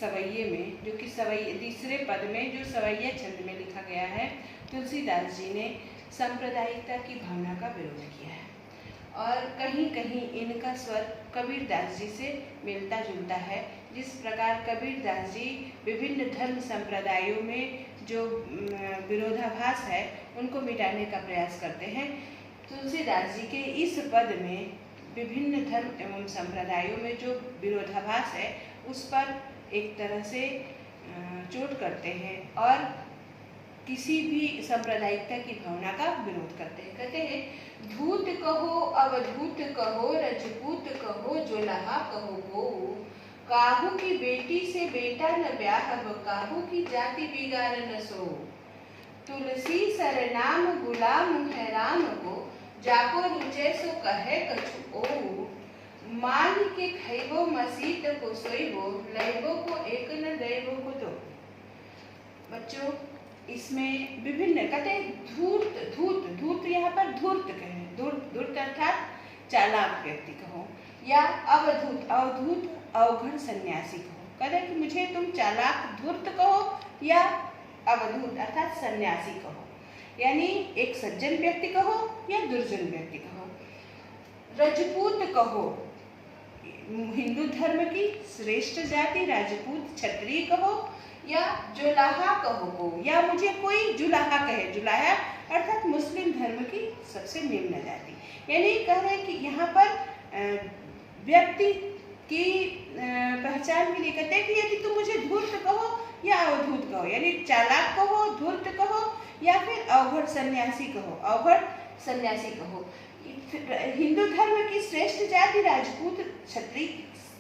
सवैये में, जो कि सवैये तीसरे पद में जो सवैया छंद में लिखा गया है, तुलसीदास जी ने सांप्रदायिकता की भावना का विरोध किया है और कहीं कहीं इनका स्वर कबीरदास जी से मिलता जुलता है। जिस प्रकार कबीरदास जी विभिन्न धर्म संप्रदायों में जो विरोधाभास है उनको मिटाने का प्रयास करते हैं, तुलसीदास जी के इस पद में विभिन्न धर्म एवं संप्रदायों में जो विरोधाभास है उस पर एक तरह से चोट करते हैं और किसी भी सांप्रदायिकता की भावना का विरोध करते हैं। कहते हैं धूत कहो अवधूत कहो रजपूत कहो जोलहा कहो गो, काहू की बेटी से बेटा न ब्याहब, काहू की जाति बिगाड़ न सो, तुलसी सरनाम गुलाम है राम को, जाको रुचे सो कहे कछु ओ, मान के खैबो मसीत को सोइबो, लैबो को एक न दैबो को दो। बच्चों इसमें विभिन्न कहते धूर्त धूर्त धूर्त यहाँ पर धूर्त कहे, धूर्त अर्थात चालाक व्यक्ति कहो, या अवधूत अवधूत अवघड़ सन्यासी कहो। कहते कि मुझे तुम चालाक धूर्त कहो या अवधूत अर्थात सन्यासी कहो, यानी एक सज्जन व्यक्ति कहो या दुर्जन व्यक्ति कहो। रजपूत कहो, हिंदू धर्म की श्रेष्ठ जाति राजपूत क्षत्रिय कहो, या जुलाहा कहो, या मुझे कोई जुलाहा कहे, जुलाहा अर्थात मुस्लिम धर्म की सबसे निम्न जाति। यानी कह रहे हैं कि यहाँ पर व्यक्ति की पहचान के लिए कहते हैं कि यदि तुम मुझे धूर्त कहो या अवधूत कहो, यानी चालाक कहो, धूर्त कहो या फिर अवघड़ सन्यासी कहो, अवघड़ सन्यासी कहो। हिंदू धर्म की श्रेष्ठ जाति राजपूत क्षत्रिय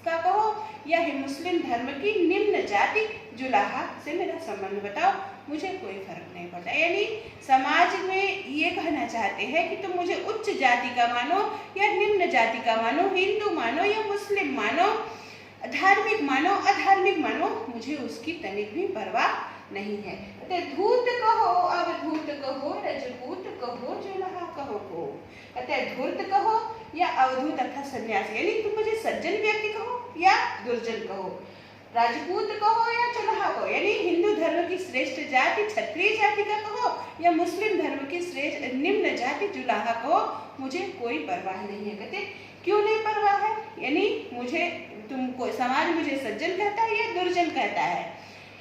का कहो या मुस्लिम धर्म की निम्न जाति जुलाहा से मेरा संबंध बताओ, मुझे कोई फर्क नहीं पड़ता। यानी समाज में ये कहना चाहते हैं कि तुम मुझे उच्च जाति का मानो या निम्न जाति का मानो, हिंदू मानो या मुस्लिम मानो, धार्मिक मानो अधार्मिक मानो, मुझे उसकी तनिक भी परवाह नहीं है। धूत कहो अवधूत कहो रजपूत कहो जुलाहा कहो को, धूर्त कहो या अवधूत अर्थात सन्यासी, यानी तुम मुझे सज्जन व्यक्ति कहो या दुर्जन कहो, राजपूत कहो या चुलाहा कहो, यानी हिंदू धर्म की श्रेष्ठ जाति क्षत्रिय जाति का कहो या मुस्लिम धर्म की श्रेष्ठ निम्न जाति जुलाहा कहो, मुझे कोई परवाह नहीं है। कहते क्यों नहीं परवाह है, यानी मुझे तुमको समाज मुझे सज्जन कहता है या दुर्जन कहता है,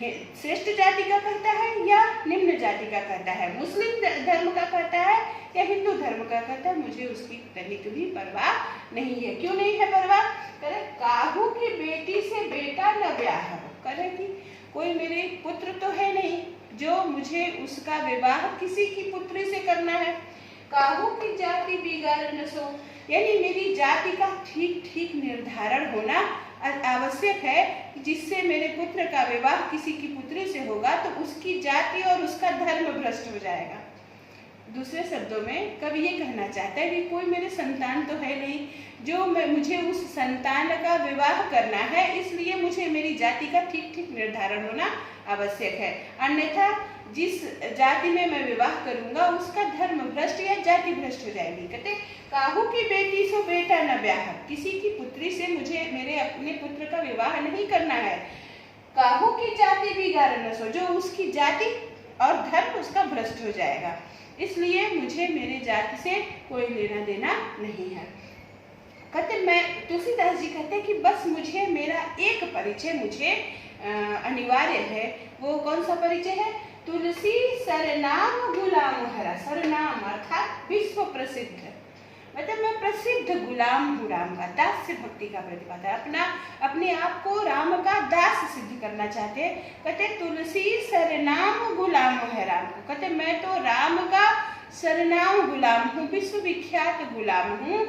श्रेष्ठ जाति का कहता है या निम्न जाति का कहता है, मुस्लिम धर्म का कहता है या हिंदू धर्म का कहता है, मुझे उसकी तनिक भी परवाह नहीं है। क्यों नहीं है परवाह? करे काहू की बेटी से बेटा न ब्याह, करे कि कोई मेरे पुत्र तो है नहीं जो मुझे उसका विवाह किसी की पुत्री से करना है। काहू की जाति बिगाड़ न सो, यानी मेरी जाति का ठीक ठीक निर्धारण होना आवश्यक है, जिससे मेरे पुत्र का विवाह किसी की पुत्री से होगा तो उसकी जाति और उसका धर्म भ्रष्ट हो जाएगा। दूसरे शब्दों में कवि ये कहना चाहता है कि कोई मेरे संतान तो है नहीं जो मुझे उस संतान का विवाह करना है, इसलिए मुझे मेरी जाति का ठीक ठीक निर्धारण होना आवश्यक है, अन्यथा जिस जाति में मैं विवाह करूंगा उसका धर्म भ्रष्ट या जाति भ्रष्ट हो जाएगी। कहते काहू की बेटी से बेटा न ब्याह, किसी की पुत्री से मुझे मेरे अपने पुत्र का विवाह नहीं करना है। काहू की जाति बिगाड़ न सो, जो उसकी जाति और धर्म उसका भ्रष्ट हो जाएगा, इसलिए मुझे मेरे जाति से कोई लेना देना नहीं है। कहते मैं तुलसीदास जी कहते हैं कि बस मुझे मेरा एक परिचय मुझे अनिवार्य है। वो कौन सा परिचय है? तुलसी सरनाम गुलाम हरा, सरनाम अर्थात विश्व प्रसिद्ध, मतलब मैं प्रसिद्ध गुलाम हूँ राम का, दास से भक्ति का प्रतिपादन, अपने आप को राम का दास सिद्ध करना चाहते हैं। कहते तुलसी सरनाम गुलाम है राम को, कहते मैं तो राम का सरनाम गुलाम हूँ, विश्वविख्यात गुलाम हूँ।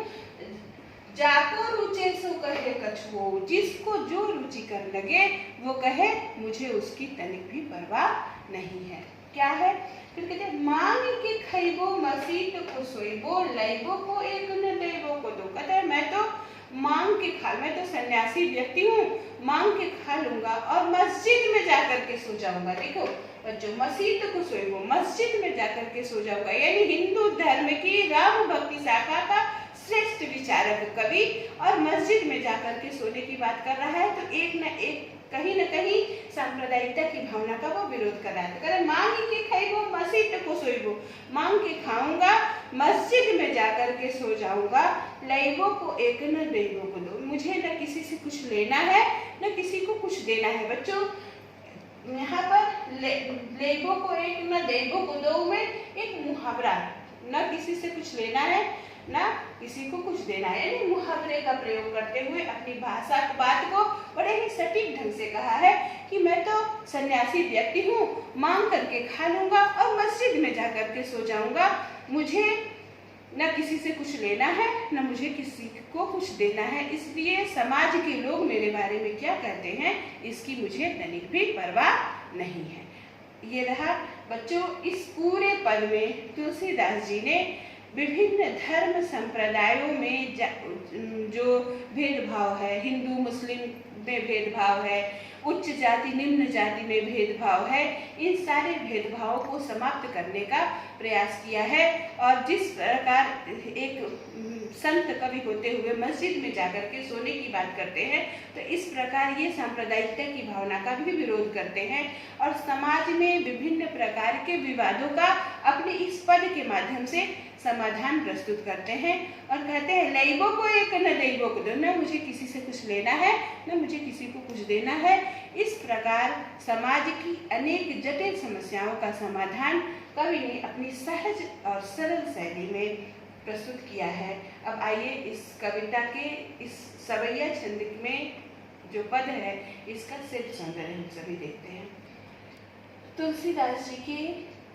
जाको रुचे सो कहे कछुओ, जिसको जो रुचि कर लगे वो कहे, मुझे उसकी तनिक भी परवाह नहीं है। क्या है? फिर कहते मांग के खैबो मसीत को सोइबो, लैबो को एक न देबो को दो। कहते हैं मैं तो मांग के खा, मैं तो सन्यासी व्यक्ति हूँ, मांग के खा लूंगा और मस्जिद में जाकर के सो जाऊंगा। देखो बच्चों, मसीत को सोइबो, मस्जिद में जाकर के सो जाऊंगा, यानी हिंदू धर्म की राम भक्ति शाखा का श्रेष्ठ विचारक कवि और मस्जिद में जाकर के सोने की बात कर रहा है, तो एक न एक कहीं कहीं न कहीं सांप्रदायिकता की भावना का वो विरोध कर रहा है। तो कह रहे मांग के खाइबो मसीत को सोइबो, मांग के खाऊंगा, मस्जिद में जाकर के सो जाऊंगा, लइबो को एक न देबो को दो। मुझे न किसी से कुछ लेना है न किसी को कुछ देना है। बच्चों यहाँ पर लेबो को एक न देबो को दो में एक मुहावरा, न किसी से कुछ लेना है ना किसी को कुछ देना है, यानी मुहावरे का प्रयोग करते हुए अपनी भाषा की बात को बड़े ही सटीक ढंग से कहा है कि मैं तो सन्यासी व्यक्ति हूँ, मांग करके खा लूंगा और मस्जिद में जाकर के सो जाऊंगा। मुझे न किसी से कुछ लेना है न मुझे किसी को कुछ देना है, इसलिए समाज के लोग मेरे बारे में क्या कहते हैं इसकी मुझे तनिक भी परवाह नहीं है। ये रहा बच्चों इस पूरे पद में तुलसीदास जी ने विभिन्न धर्म संप्रदायों में जो भेदभाव है, हिंदू मुस्लिम में भेदभाव है, उच्च जाति निम्न जाति में भेदभाव है, इन सारे भेदभावों को समाप्त करने का प्रयास किया है। और जिस प्रकार एक संत कवि होते हुए मस्जिद में जाकर के सोने की बात करते हैं, तो इस प्रकार ये सांप्रदायिकता की भावना का भी विरोध करते हैं और समाज में विभिन्न प्रकार के विवादों का अपने इस पद के माध्यम से समाधान प्रस्तुत करते हैं और कहते हैं लइबो को एक न देबो को दो, न मुझे किसी से कुछ लेना है न मुझे किसी को कुछ देना है। इस प्रकार समाज की अनेक जटिल समस्याओं का समाधान कवि ने अपनी सहज और सरल शैली में प्रस्तुत किया है। अब आइए इस कविता के इस सवैया छंद में जो पद है इसका सिर्फ सौंदर्य हम सभी देखते हैं। तुलसीदास जी के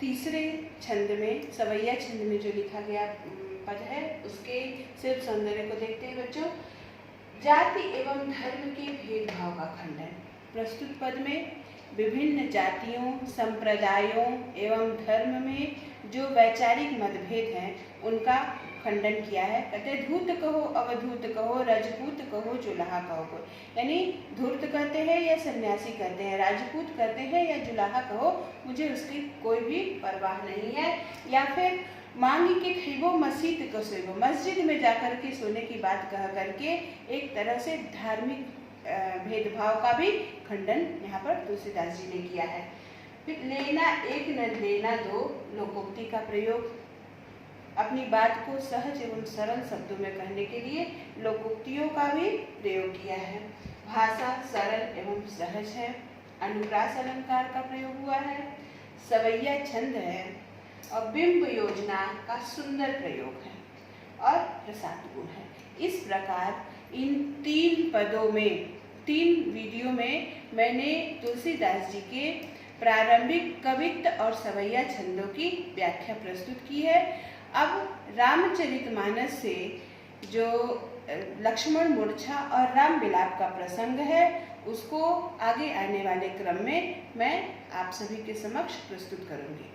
तीसरे छंद में सवैया छंद में जो लिखा गया पद है उसके सिर्फ सौंदर्य को देखते हैं बच्चों। जाति एवं धर्म के भेदभाव का खंडन। प्रस्तुत पद में विभिन्न जातियों संप्रदायों एवं धर्म में जो वैचारिक मतभेद हैं उनका खंडन किया है। कहते धूत कहो अवधूत कहो राजपूत कहो जुलाहा कहो, यानी धूर्त कहते हैं या सन्यासी कहते हैं, राजपूत कहते हैं या जुलाहा कहो, मुझे उसकी कोई भी परवाह नहीं है। या फिर मांग के खइबो मसीत को सोइबो, मस्जिद में जाकर के सोने की बात कह करके एक तरह से धार्मिक भेदभाव का भी खंडन यहाँ पर तुलसीदास जी ने किया है। फिर लेना एक न लेना दो लोकोक्ति का प्रयोग, अपनी बात को सहज एवं सरल शब्दों में कहने के लिए लोकोक्तियों का भी प्रयोग किया है। भाषा सरल एवं सहज है, अनुप्रास अलंकार का प्रयोग हुआ है, सवैया छंद है और बिंब योजना का सुंदर प्रयोग है और रसात्मक गुण है। इस प्रकार इन तीन पदों में, तीन वीडियो में मैंने तुलसीदास जी के प्रारंभिक कवित्व और सवैया छंदों की व्याख्या प्रस्तुत की है। अब रामचरितमानस से जो लक्ष्मण मूर्छा और राम विलाप का प्रसंग है उसको आगे आने वाले क्रम में मैं आप सभी के समक्ष प्रस्तुत करूंगी।